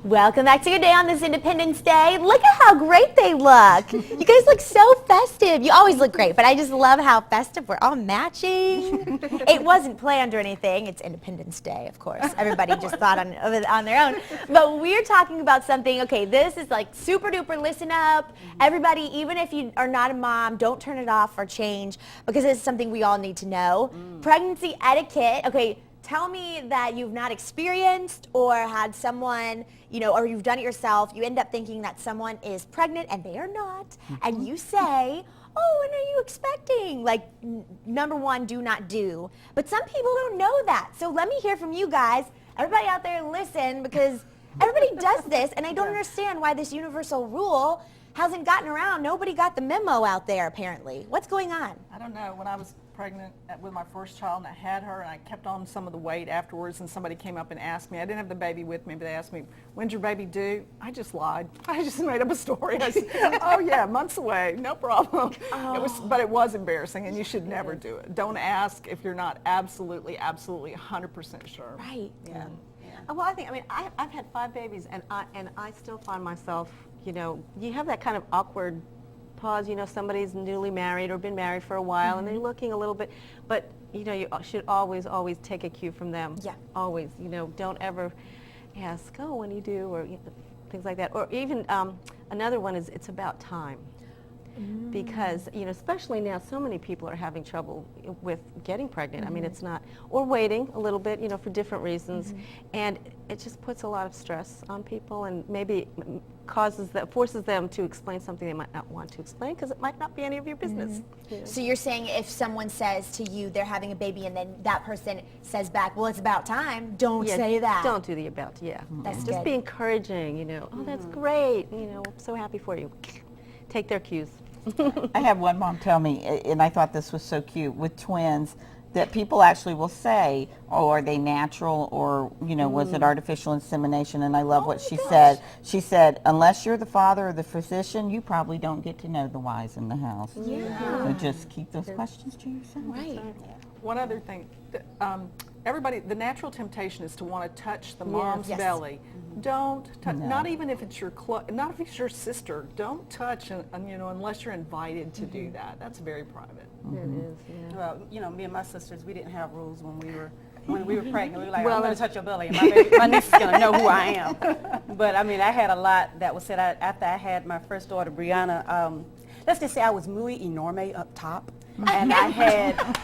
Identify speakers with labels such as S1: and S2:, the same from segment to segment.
S1: Welcome back to your day on this Independence Day. Look at how great they look. You guys look so festive. You always look great, but I just love how festive we're all matching. It wasn't planned or anything. It's Independence Day, of course. Everybody just thought on their own. But we're talking about something, okay, this is like super duper listen up. Everybody, even if you are not a mom, don't turn it off or change because it's something we all need to know. Pregnancy etiquette, okay. Tell me that you've not experienced or had someone, you know, or you've done it yourself. You end up thinking that someone is pregnant and they are not. And you say, oh, when are you expecting? Like, number one, do not do. But some people don't know that. So let me hear from you guys. Everybody out there listen because everybody does this. And I don't understand why this universal rule hasn't gotten around. Nobody got the memo out there, apparently. What's going on?
S2: I don't know. When I was pregnant with my first child and I had her and I kept on some of the weight afterwards and somebody came up and asked me, I didn't have the baby with me, but they asked me, when's your baby due? I just lied. I just made up a story. I said, oh yeah, months away, no problem. But it was embarrassing and you should never do it. Don't ask if you're not absolutely 100% sure.
S1: Right.
S3: Yeah. Well, I think, I've had 5 babies and I still find myself, you know, you have that kind of awkward pause, you know, somebody's newly married or been married for a while and they're looking a little bit, but you know, you should always take a cue from them.
S1: Yeah.
S3: Always, you know, don't ever ask, oh, when do you do, or you know, things like that. Or even another one is it's about time. Because, you know, especially now, so many people are having trouble with getting pregnant. I mean, it's not, or waiting a little bit, you know, for different reasons. And it just puts a lot of stress on people and maybe forces them to explain something they might not want to explain because it might not be any of your business. You know?
S1: So you're saying if someone says to you they're having a baby and then that person says back, well, it's about time, don't say that.
S3: Don't do the about,
S1: That's
S3: just
S1: good.
S3: be encouraging, you know, oh, that's great, you know, I'm so happy for you. Take their cues.
S4: I had one mom tell me, and I thought this was so cute, with twins, that people actually will say, oh, are they natural or, you know, was it artificial insemination? And I love what she said. She said, unless you're the father or the physician, you probably don't get to know the whys in the house. So just keep those questions to yourself.
S1: Right.
S2: One other thing, everybody, the natural temptation is to want to touch the mom's belly. Don't touch, not even if it's not if it's your sister. Don't touch, you know, unless you're invited to do that. That's very private.
S3: It is, yeah.
S5: Well, you know, me and my sisters, we didn't have rules when we were pregnant. We were like, I'm going to touch your belly, and my niece is going to know who I am. But I mean, I had a lot that was said after I had my first daughter, Brianna. Let's just say I was muy enorme up top. And I had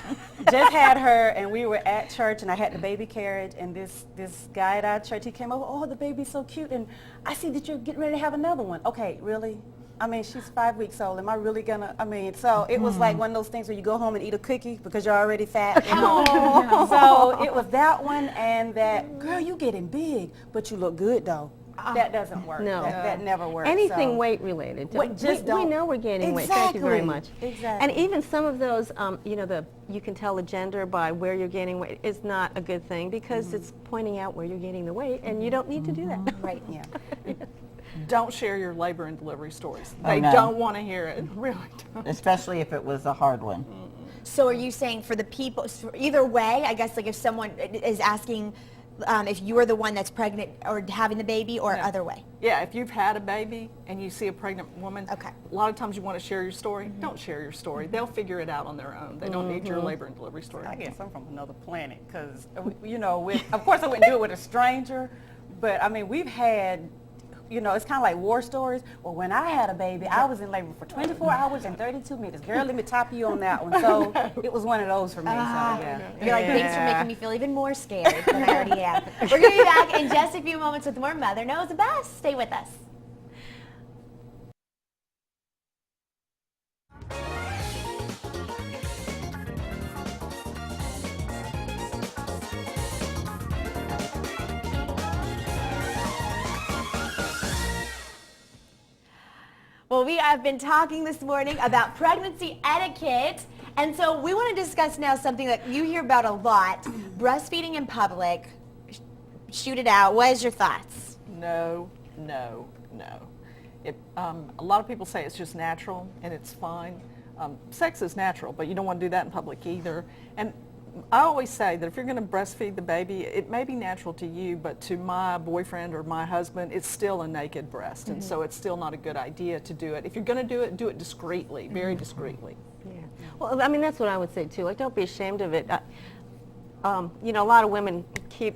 S5: just had her, and we were at church, and I had the baby carriage, and this guy at our church, he came over, oh, the baby's so cute, and I see that you're getting ready to have another one. Okay, really? I mean, she's 5 weeks old. Am I really gonna? I mean, so it was like one of those things where you go home and eat a cookie because you're already fat. You know? So it was that one and that, girl, you getting big, but you look good though. That doesn't work.
S3: No.
S5: That never works.
S3: Anything
S5: so.
S3: weight related.
S5: Just
S3: we
S5: don't.
S3: know we're gaining weight.
S5: Exactly.
S3: Thank you very much.
S5: Exactly.
S3: And even some of those, you know, you can tell the gender by where you're gaining weight is not a good thing because it's pointing out where you're gaining the weight, and you don't need to do that.
S1: Right.
S5: Yeah.
S2: Don't share your labor and delivery stories.
S4: Oh,
S2: They
S4: no.
S2: don't want to hear it. Really don't.
S4: Especially if it was a hard one.
S1: So are you saying for the people, either way, I guess like if someone is asking if you're the one that's pregnant or having the baby or other way?
S2: Yeah, if you've had a baby and you see a pregnant woman,
S1: Okay.
S2: a lot of times you want to share your story. Don't share your story. They'll figure it out on their own. They don't need your labor and delivery story.
S5: I guess I'm from another planet because, you know, of course I wouldn't do it with a stranger, but I mean, we've had, you know, it's kind of like war stories. Well, when I had a baby, I was in labor for 24 hours and 32 minutes. Girl, let me top you on that one. So it was one of those for me. So, yeah.
S1: You're like, thanks for making me feel even more scared than I already am. We're going to be back in just a few moments with more Mother Knows the Best. Stay with us. Well, we have been talking this morning about pregnancy etiquette, and so we want to discuss now something that you hear about a lot, breastfeeding in public. Shoot it out. What is your thoughts?
S2: No. A lot of people say it's just natural and it's fine. Sex is natural, but you don't want to do that in public either. And I always say that if you're going to breastfeed the baby, it may be natural to you, but to my boyfriend or my husband, it's still a naked breast, and so it's still not a good idea to do it. If you're going to do it discreetly, very discreetly.
S3: Yeah. Well, I mean, that's what I would say too. Like, don't be ashamed of it. You know, a lot of women keep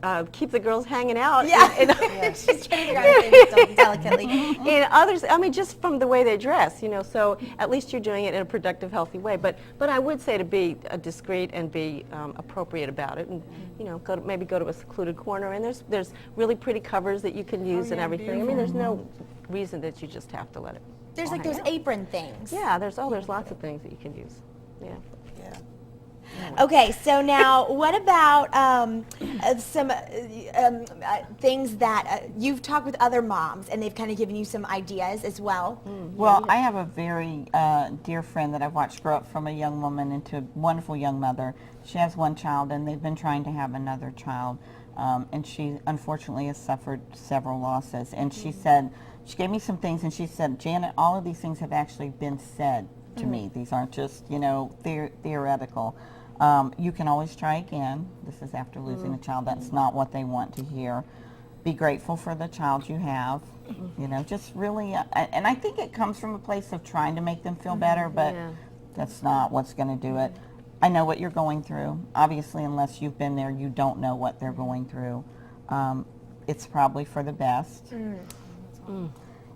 S3: the girls hanging out.
S1: Yeah. She's trying to figure out how to say it so delicately.
S3: And others, I mean, just from the way they dress, you know, so at least you're doing it in a productive, healthy way. But I would say to be discreet and be appropriate about it, and you know, maybe go to a secluded corner. And there's really pretty covers that you can use and everything. Beautiful. I mean, there's no reason that you just have to let it.
S1: There's like those apron things.
S3: Yeah, there's lots of things that you can use. Yeah.
S5: Yeah.
S1: Okay, so now what about some things that you've talked with other moms and they've kind of given you some ideas as well?
S4: Well, I have a very dear friend that I've watched grow up from a young woman into a wonderful young mother. She has one child and they've been trying to have another child, and she unfortunately has suffered several losses. And she said, she gave me some things and she said, Janet, all of these things have actually been said to me. These aren't just, you know, theoretical. You can always try again. This is after losing a child. That's not what they want to hear. Be grateful for the child you have. You know, just really, and I think it comes from a place of trying to make them feel better, but that's not what's going to do it. I know what you're going through. Obviously, unless you've been there, you don't know what they're going through. It's probably for the best.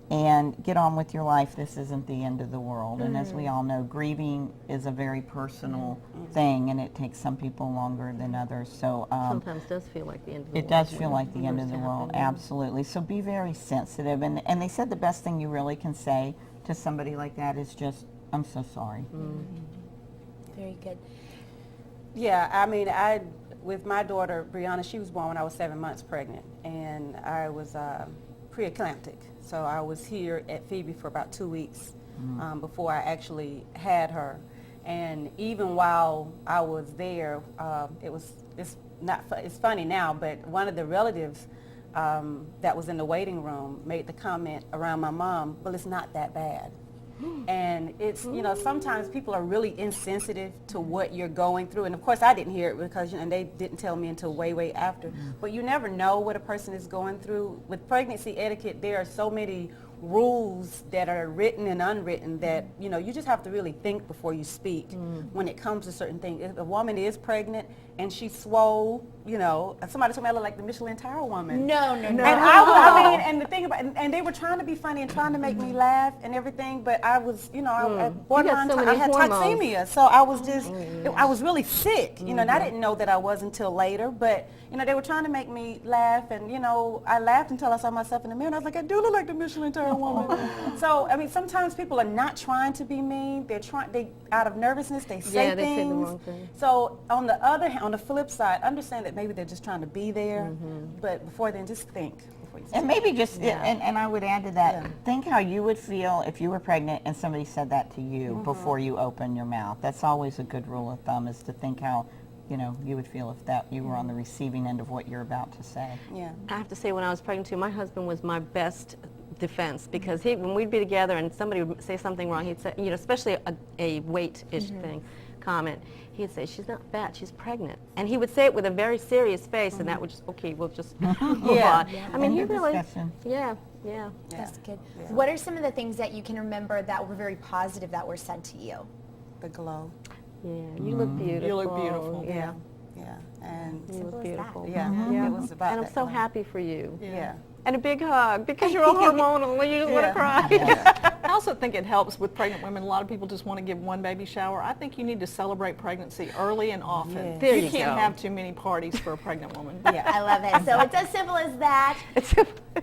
S4: And get on with your life. This isn't the end of the world. And as we all know, grieving is a very personal thing, and it takes some people longer than others. So
S3: Sometimes does feel like the end of the world.
S4: it does feel like the end of the world, absolutely. So be very sensitive. And they said the best thing you really can say to somebody like that is just, I'm so sorry.
S1: Very good.
S5: Yeah, I mean, with my daughter, Brianna, she was born when I was 7 months pregnant, and I was preeclamptic. So I was here at Phoebe for about 2 weeks before I actually had her. And even while I was there, it's funny now, but one of the relatives that was in the waiting room made the comment around my mom, well, it's not that bad. And it's, you know, sometimes people are really insensitive to what you're going through. And of course I didn't hear it because, you know, they didn't tell me until way, way after. But you never know what a person is going through. With pregnancy etiquette, there are so many rules that are written and unwritten that, you know, you just have to really think before you speak when it comes to certain things. If a woman is pregnant and she's swole, you know, somebody told me I look like the Michelin Tire woman.
S1: No.
S5: And I mean, and the thing about, and they were trying to be funny and trying to make me laugh and everything, but I was, you know, I had toxemia, so I was just, I was really sick, you know, and I didn't know that I was until later, but, you know, they were trying to make me laugh, and, you know, I laughed until I saw myself in the mirror, and I was like, I do look like the Michelin Tire woman. So, I mean, sometimes people are not trying to be mean, they out of nervousness, they say things.
S3: Say the wrong thing.
S5: So, on the other hand, on the flip side, understand that maybe they're just trying to be there, but before then, just think.
S4: And maybe just, and I would add to that, think how you would feel if you were pregnant and somebody said that to you before you open your mouth. That's always a good rule of thumb, is to think how, you know, you would feel if that you were on the receiving end of what you're about to say.
S5: Yeah.
S3: I have to say, when I was pregnant too, my husband was my best defense, because when we'd be together and somebody would say something wrong, he'd say, you know, especially a weight-ish comment, he'd say, she's not fat, she's pregnant. And he would say it with a very serious face, and that would just, okay, we'll just move on. I mean, he really, yeah.
S1: That's good. What are some of the things that you can remember that were very positive that were said to you?
S5: The glow.
S3: Yeah, you look beautiful.
S2: You look beautiful.
S3: Yeah.
S5: Yeah. And
S3: You look beautiful.
S5: yeah, it was about
S3: And I'm
S5: that
S3: so
S5: glow.
S3: happy for you.
S5: Yeah.
S3: And a big hug, because you're all hormonal and you just want to cry.
S2: I also think it helps with pregnant women. A lot of people just want to give one baby shower. I think you need to celebrate pregnancy early and often.
S5: Yes.
S3: There
S2: you
S3: you
S2: can't
S3: go.
S2: have too many parties for a pregnant woman.
S5: Yeah.
S1: I love it. So it's as simple as that.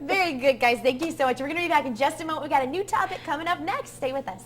S1: Very good, guys. Thank you so much. We're going to be back in just a moment. We got a new topic coming up next. Stay with us.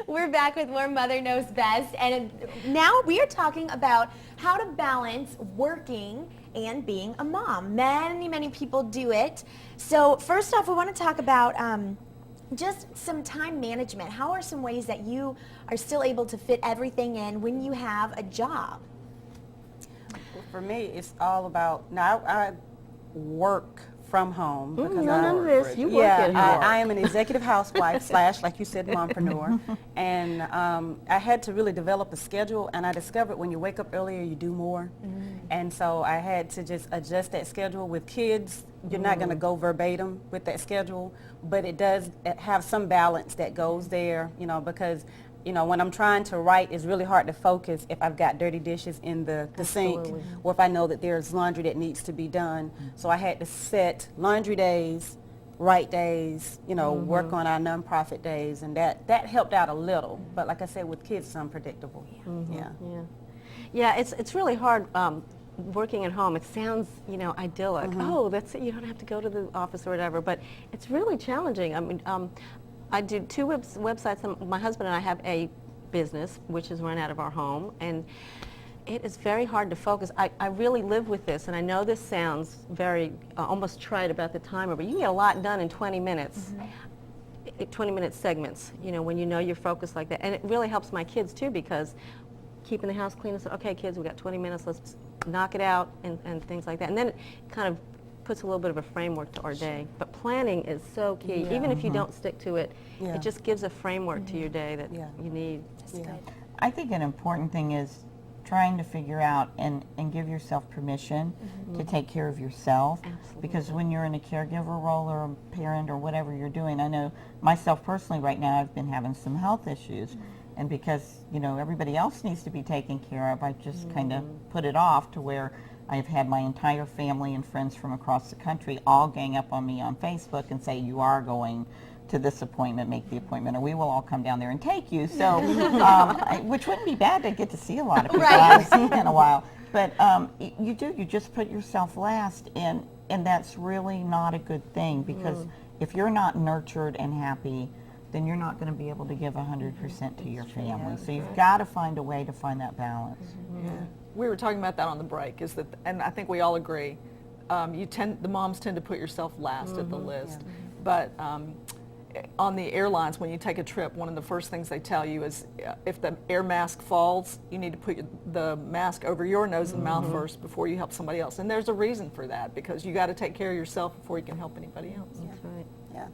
S1: We're back with more Mother Knows Best, and now we are talking about how to balance working and being a mom. Many people do it. So first off, we want to talk about just some time management. How are some ways that you are still able to fit everything in when you have a job?
S5: For me, it's all about, now I work from home. Because
S3: None of this. You work
S5: yeah,
S3: at home.
S5: I am an executive housewife / like you said, mompreneur. And I had to really develop a schedule, and I discovered when you wake up earlier, you do more. And so I had to just adjust that schedule. With kids, you're not going to go verbatim with that schedule, but it does have some balance that goes there, you know, because when I'm trying to write, it's really hard to focus if I've got dirty dishes in the sink, or if I know that there's laundry that needs to be done. So I had to set laundry days, write days, work on our nonprofit days, and that helped out a little. But like I said, with kids, it's unpredictable.
S3: Yeah, it's really hard working at home. It sounds, idyllic. Oh, that's it. You don't have to go to the office or whatever. But it's really challenging. I mean, I do two websites. My husband and I have a business, which is run out of our home, and it is very hard to focus. I really live with this, and I know this sounds very almost trite about the timer, but you can get a lot done in 20 minutes. 20-minute segments, when you're focused like that. And it really helps my kids, too, because keeping the house clean, and say, okay, kids, we got 20 minutes, let's knock it out, and things like that. And then it kind of puts a little bit of a framework to our day. But planning is so key. Even if you don't stick to it, it just gives a framework to your day that you need.
S4: I think an important thing is trying to figure out and give yourself permission to take care of yourself. Because when you're in a caregiver role or a parent or whatever you're doing, I know myself personally right now, I've been having some health issues. And because, everybody else needs to be taken care of, I just kind of put it off to where I've had my entire family and friends from across the country all gang up on me on Facebook and say, you are going to this appointment, make the appointment, or we will all come down there and take you. So, which wouldn't be bad to get to see a lot of people I haven't seen in a while. But you just put yourself last, and that's really not a good thing, because if you're not nurtured and happy, then you're not going to be able to give 100% to your family. So you've got to find a way to find that balance.
S2: We were talking about that on the break, and I think we all agree, the moms tend to put yourself last at the list. But on the airlines, when you take a trip, one of the first things they tell you is if the air mask falls, you need to put the mask over your nose and mouth first before you help somebody else. And there's a reason for that, because you got to take care of yourself before you can help anybody else.
S3: That's right.
S5: Yeah.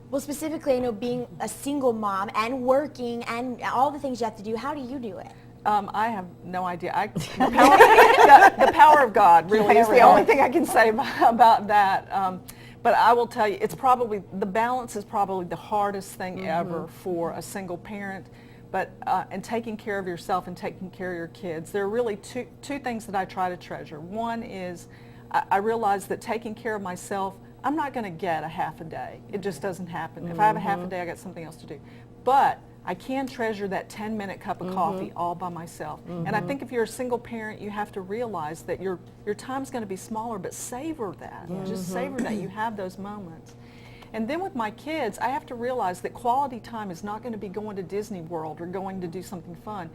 S1: Well, specifically, I know being a single mom and working and all the things you have to do, how do you do it?
S2: I have no idea. The power of God really is the only thing I can say about that. But I will tell you, the balance is probably the hardest thing ever for a single parent. But and taking care of yourself and taking care of your kids, there are really two things that I try to treasure. One is I realize that taking care of myself, I'm not going to get a half a day. It just doesn't happen. If I have a half a day, I got something else to do. But I can treasure that 10-minute cup of coffee all by myself. And I think if you're a single parent, you have to realize that your time's going to be smaller, but savor that. Just savor that you have those moments. And then with my kids, I have to realize that quality time is not going to be going to Disney World or going to do something fun.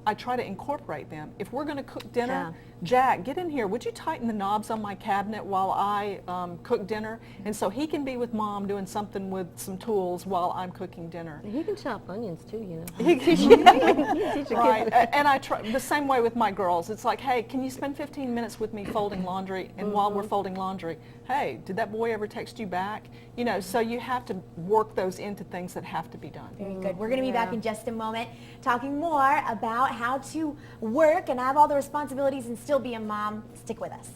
S2: I try to incorporate them. If we're going to cook dinner, Jack, get in here. Would you tighten the knobs on my cabinet while I cook dinner? And so he can be with Mom doing something with some tools while I'm cooking dinner.
S3: And he can chop onions too,
S2: He can teach your kids. And I try the same way with my girls. It's like, hey, can you spend 15 minutes with me folding laundry? And while we're folding laundry, hey, did that boy ever text you back? So you have to work those into things that have to be done.
S1: Very good. We're going to be back in just a moment talking more about how to work and have all the responsibilities and still be a mom. Stick with us.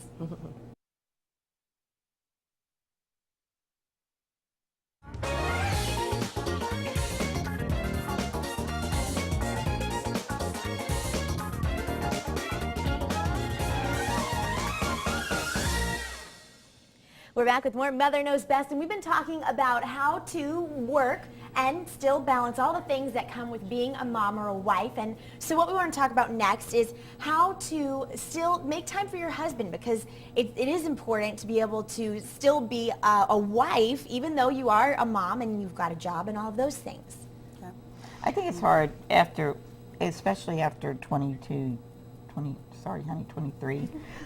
S1: We're back with more Mother Knows Best, and we've been talking about how to work and still balance all the things that come with being a mom or a wife. And so what we want to talk about next is how to still make time for your husband, because it is important to be able to still be a wife even though you are a mom and you've got a job and all of those things.
S4: Yeah. I think it's hard especially after 23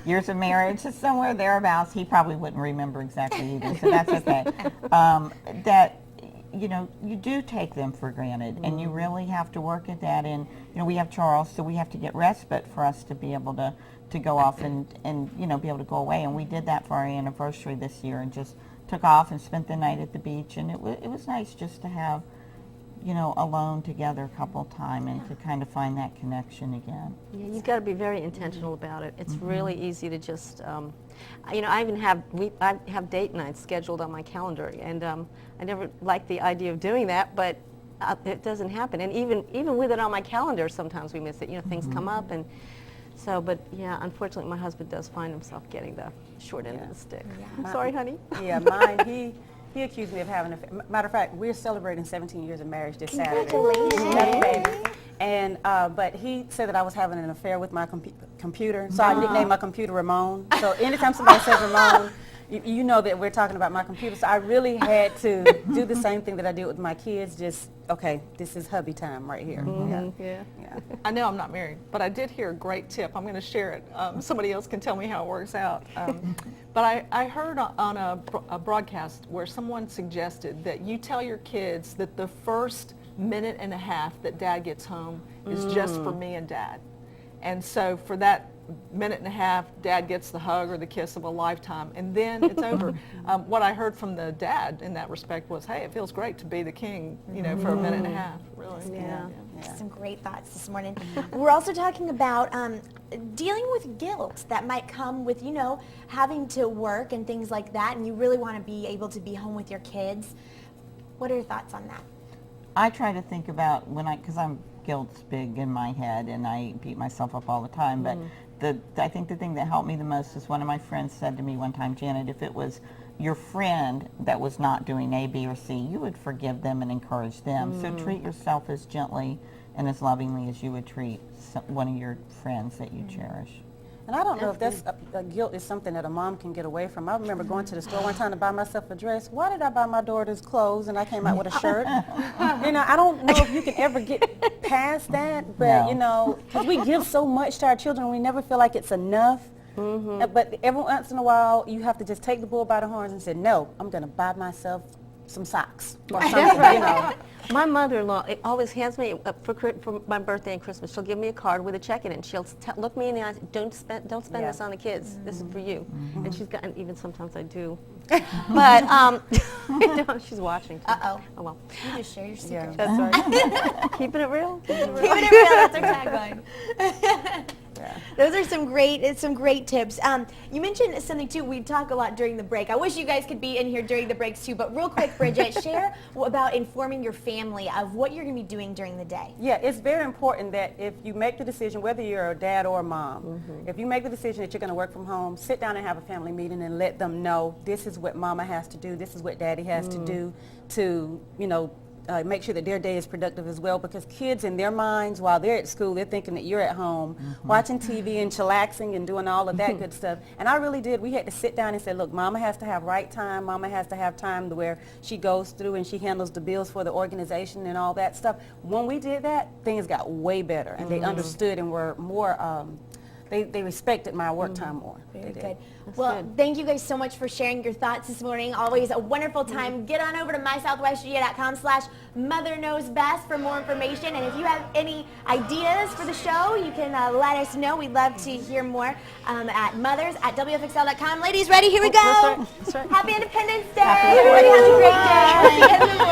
S4: years of marriage, somewhere thereabouts. He probably wouldn't remember exactly either, so that's okay. That you know, you do take them for granted, and you really have to work at that. And you know, we have Charles, so we have to get respite for us to be able to go off and you know, be able to go away. And we did that for our anniversary this year, and just took off and spent the night at the beach. And it was nice just to have, you know, alone together a couple time, and to kind of find that connection again.
S3: Yeah, you've got to be very intentional about it. It's really easy to just, you know, I even have I have date nights scheduled on my calendar, and I never liked the idea of doing that, but it doesn't happen. And even with it on my calendar, sometimes we miss it. You know, things come up, and so. But yeah, unfortunately, my husband does find himself getting the short end of the stick.
S1: Yeah.
S3: Sorry, honey.
S5: Yeah, mine, he accused me of having matter of fact, we're celebrating 17 years of marriage this Saturday.
S1: Congratulations.
S5: And but he said that I was having an affair with my computer, so I nicknamed my computer Ramon. So anytime somebody says Ramon, you know that we're talking about my computer. So I really had to do the same thing that I did with my kids. Just okay, this is hubby time right here.
S3: Yeah.
S2: I know I'm not married, but I did hear a great tip. I'm going to share it. Somebody else can tell me how it works out. But I heard on a broadcast where someone suggested that you tell your kids that the first minute and a half that Dad gets home is just for me and Dad. And so for that minute and a half, Dad gets the hug or the kiss of a lifetime, and then it's over. What I heard from the dad in that respect was, hey, it feels great to be the king, you know, for a minute and a half. Really.
S3: Yeah.
S1: Some great thoughts this morning. We're also talking about dealing with guilt that might come with, you know, having to work and things like that, and you really want to be able to be home with your kids. What are your thoughts on that?
S4: I try to think about because guilt's big in my head, and I beat myself up all the time, but I think the thing that helped me the most is one of my friends said to me one time, Janet, if it was your friend that was not doing A, B, or C, you would forgive them and encourage them. So treat yourself as gently and as lovingly as you would treat one of your friends that you cherish.
S5: And I don't know if that's guilt is something that a mom can get away from. I remember going to the store one time to buy myself a dress. Why did I buy my daughter's clothes and I came out with a shirt? You know, I don't know if you can ever get past that, but you know, because we give so much to our children, we never feel like it's enough. But every once in a while, you have to just take the bull by the horns and say, no, I'm going to buy myself some socks or something, you know.
S3: My mother-in-law always hands me for my birthday and Christmas. She'll give me a card with a check in it, and she'll look me in the eyes. Don't spend this on the kids. This is for you. And she's got, and even sometimes I do, but she's watching.
S1: Uh-oh.
S3: Oh well.
S1: You just share your secret.
S3: That's right. Keeping it real.
S1: Keeping it real. That's our tagline. Those are some great tips. You mentioned something too. We talk a lot during the break. I wish you guys could be in here during the breaks too. But real quick, Bridget, share about informing your family of what you're going to be doing during the day.
S5: Yeah, it's very important that if you make the decision, whether you're a dad or a mom, if you make the decision that you're going to work from home, sit down and have a family meeting and let them know this is what mama has to do, this is what daddy has to do to, you know, make sure that their day is productive as well, because kids in their minds while they're at school, they're thinking that you're at home watching TV and chillaxing and doing all of that good stuff. And I really did. We had to sit down and say, look, mama has to have right time. Mama has to have time to where she goes through and she handles the bills for the organization and all that stuff. When we did that, things got way better, and they understood and were more, they respected my work time more.
S1: Very good. Well, thank you guys so much for sharing your thoughts this morning. Always a wonderful time. Get on over to mysouthwestga.com/motherknowsbest for more information. And if you have any ideas for the show, you can let us know. We'd love to hear more at mothers@WFXL.com. Ladies, ready? Here we go.
S3: That's right.
S1: Happy Independence Day. Everybody have a great day. See you in the morning.